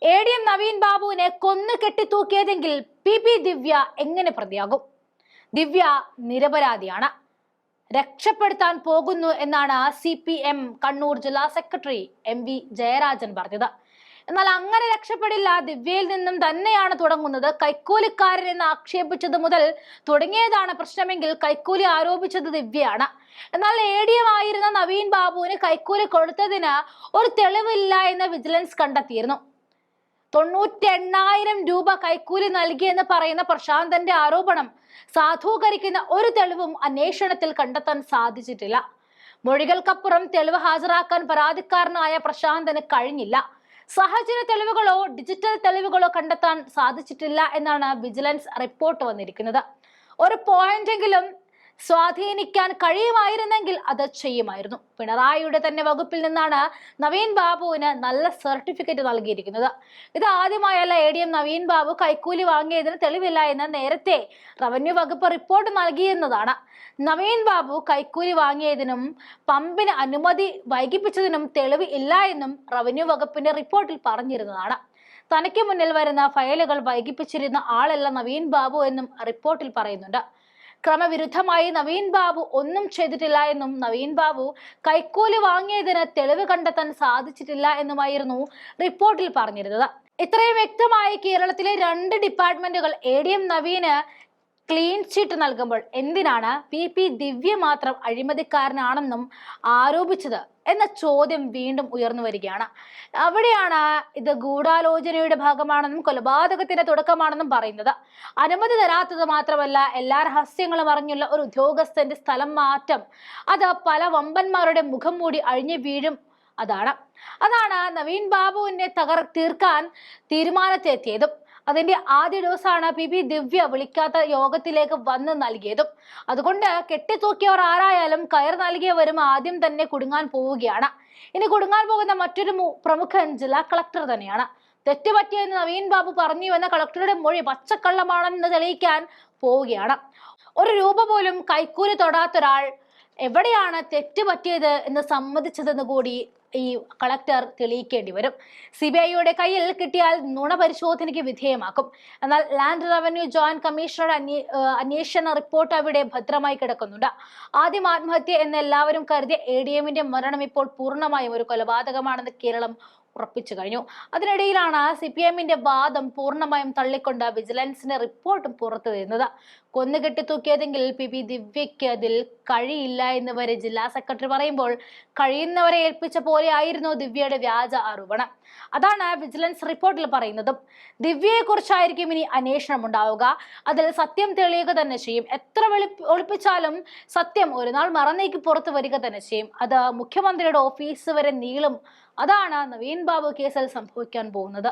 ADM Naveen ബാബുവിനെ കൊന്നു കെട്ടിത്തൂക്കിയതെങ്കിൽ P ദിവ്യ എങ്ങനെ പ്രതിയാകും? ദിവ്യ നിരപരാധിയാണ്, രക്ഷപ്പെടുത്താൻ പോകുന്നു എന്നാണ് CPM കണ്ണൂർ ജില്ലാ സെക്രട്ടറി MV ജയരാജൻ പറഞ്ഞത്. എന്നാൽ അങ്ങനെ രക്ഷപ്പെടില്ല, ദിവ്യയിൽ നിന്നും തന്നെയാണ് തുടങ്ങുന്നത്. കൈക്കൂലിക്കാരൻ എന്ന് ആക്ഷേപിച്ചത് മുതൽ തുടങ്ങിയതാണ് പ്രശ്നമെങ്കിൽ കൈക്കൂലി ആരോപിച്ചത് ദിവ്യയാണ്. എന്നാൽ ADM ആയിരുന്ന നവീൻ ബാബുവിന് കൈക്കൂലി കൊടുത്തതിന് ഒരു തെളിവില്ല എന്ന് വിജിലൻസ് കണ്ടെത്തിയിരുന്നു. 98,000 രൂപ കൈക്കൂലി നൽകിയെന്ന് പറയുന്ന പ്രശാന്തന്റെ ആരോപണം സാധൂകരിക്കുന്ന ഒരു തെളിവും അന്വേഷണത്തിൽ കണ്ടെത്താൻ സാധിച്ചിട്ടില്ല. മൊഴികൾക്കപ്പുറം തെളിവ് ഹാജരാക്കാൻ പരാതിക്കാരനായ പ്രശാന്തന് കഴിഞ്ഞില്ല. സാഹചര്യ തെളിവുകളോ ഡിജിറ്റൽ തെളിവുകളോ കണ്ടെത്താൻ സാധിച്ചിട്ടില്ല എന്നാണ് വിജിലൻസ് റിപ്പോർട്ട് വന്നിരിക്കുന്നത്. ഒരു പോയിന്റെങ്കിലും സ്വാധീനിക്കാൻ കഴിയുമായിരുന്നെങ്കിൽ അത് ചെയ്യുമായിരുന്നു. പിണറായിയുടെ തന്നെ വകുപ്പിൽ നിന്നാണ് നവീൻ ബാബുവിന് നല്ല സർട്ടിഫിക്കറ്റ് നൽകിയിരിക്കുന്നത്. ഇത് ആദ്യമായല്ല ADM നവീൻ ബാബു കൈക്കൂലി വാങ്ങിയതിന് തെളിവില്ല എന്ന് നേരത്തെ റവന്യൂ വകുപ്പ് റിപ്പോർട്ട് നൽകിയെന്നതാണ്. നവീൻ ബാബു കൈക്കൂലി വാങ്ങിയതിനും പമ്പിന് അനുമതി വൈകിപ്പിച്ചതിനും തെളിവ് ഇല്ല എന്നും റവന്യൂ വകുപ്പിന്റെ റിപ്പോർട്ടിൽ പറഞ്ഞിരുന്നതാണ്. തനിക്ക് മുന്നിൽ വരുന്ന ഫയലുകൾ വൈകിപ്പിച്ചിരുന്ന ആളല്ല നവീൻ ബാബു എന്നും റിപ്പോർട്ടിൽ പറയുന്നുണ്ട്. ക്രമവിരുദ്ധമായി നവീൻ ബാബു ഒന്നും ചെയ്തിട്ടില്ല എന്നും നവീൻ ബാബു കൈക്കൂലി വാങ്ങിയതിന് തെളിവ് കണ്ടെത്താൻ സാധിച്ചിട്ടില്ല എന്നുമായിരുന്നു റിപ്പോർട്ടിൽ പറഞ്ഞിരുന്നത്. ഇത്രയും വ്യക്തമായി കേരളത്തിലെ 2 ഡിപ്പാർട്ട്മെന്റുകൾ ADM നവീന് ക്ലീൻ ചീറ്റ് നൽകുമ്പോൾ എന്തിനാണ് പി ദിവ്യ മാത്രം അഴിമതിക്കാരനാണെന്നും ആരോപിച്ചത് എന്ന ചോദ്യം വീണ്ടും ഉയർന്നു വരികയാണ്. അവിടെയാണ് ഇത് ഗൂഢാലോചനയുടെ ഭാഗമാണെന്നും കൊലപാതകത്തിന്റെ തുടക്കമാണെന്നും പറയുന്നത്. അനുമതി തരാത്തത് മാത്രമല്ല, എല്ലാ രഹസ്യങ്ങളും അറിഞ്ഞുള്ള ഒരു ഉദ്യോഗസ്ഥന്റെ സ്ഥലം മാറ്റം, അത് പല വമ്പന്മാരുടെ മുഖം മൂടി അഴിഞ്ഞു വീഴും. അതാണ് നവീൻ ബാബുവിനെ തീർക്കാൻ തീരുമാനത്തെത്തിയതും. അതിന്റെ ആദ്യ ദിവസമാണ് പി ദിവ്യ വിളിക്കാത്ത യോഗത്തിലേക്ക് വന്ന് നൽകിയതും. അതുകൊണ്ട് കെട്ടിത്തൂക്കിയവർ ആരായാലും കയർ നൽകിയവരും ആദ്യം തന്നെ കുടുങ്ങാൻ പോവുകയാണ്. ഇനി കുടുങ്ങാൻ പോകുന്ന മറ്റൊരു പ്രമുഖൻ ജില്ലാ കളക്ടർ തന്നെയാണ്. തെറ്റുപറ്റിയെന്ന് നവീൻ ബാബു പറഞ്ഞു എന്ന കളക്ടറുടെ മൊഴി പച്ചക്കള്ളമാണെന്ന് തെളിയിക്കാൻ പോവുകയാണ്. ഒരു രൂപ പോലും കൈക്കൂലി തൊടാത്തൊരാൾ എവിടെയാണ് തെറ്റുപറ്റിയത് എന്ന് സമ്മതിച്ചതെന്ന് കൂടി ഈ കളക്ടർ തെളിയിക്കേണ്ടി വരും. CBIയുടെ കയ്യിൽ കിട്ടിയാൽ നുണ പരിശോധനയ്ക്ക് വിധേയമാക്കും. എന്നാൽ ലാൻഡ് റവന്യൂ ജോയിന്റ് കമ്മീഷണറുടെ അന്വേഷണ റിപ്പോർട്ട് അവിടെ ഭദ്രമായി കിടക്കുന്നുണ്ട്. ആദ്യം ആത്മഹത്യ എന്ന് എല്ലാവരും കരുതിയ ADMന്റെ മരണം ഇപ്പോൾ പൂർണ്ണമായും ഒരു കൊലപാതകമാണെന്ന് കേരളം ഉറപ്പിച്ചു കഴിഞ്ഞു. അതിനിടയിലാണ് CPMന്റെ വാദം പൂർണ്ണമായും തള്ളിക്കൊണ്ട് വിജിലൻസിന്റെ റിപ്പോർട്ടും പുറത്തു വരുന്നത്. കൊന്നുകെട്ടിത്തൂക്കിയതെങ്കിൽ പി ദിവ്യയ്ക്ക് അതിൽ കഴിയില്ല എന്ന് വരെ ജില്ലാ സെക്രട്ടറി പറയുമ്പോൾ കഴിയുന്നവരെ ഏൽപ്പിച്ച പോലെ ആയിരുന്നു ദിവ്യയുടെ വ്യാജ ആരോപണം. അതാണ് വിജിലൻസ് റിപ്പോർട്ടിൽ പറയുന്നതും. ദിവ്യയെ കുറിച്ചായിരിക്കും ഇനി അന്വേഷണം ഉണ്ടാവുക. അതിൽ സത്യം തെളിയുക തന്നെ ചെയ്യും. എത്ര ഒളിപ്പിച്ചാലും സത്യം ഒരു നാൾ മറന്നേക്ക് പുറത്തു വരിക തന്നെ ചെയ്യും. അത് മുഖ്യമന്ത്രിയുടെ ഓഫീസ് വരെ നീളും. അതാണ് നവീൻ ബാബു കേസിൽ സംഭവിക്കാൻ പോകുന്നത്.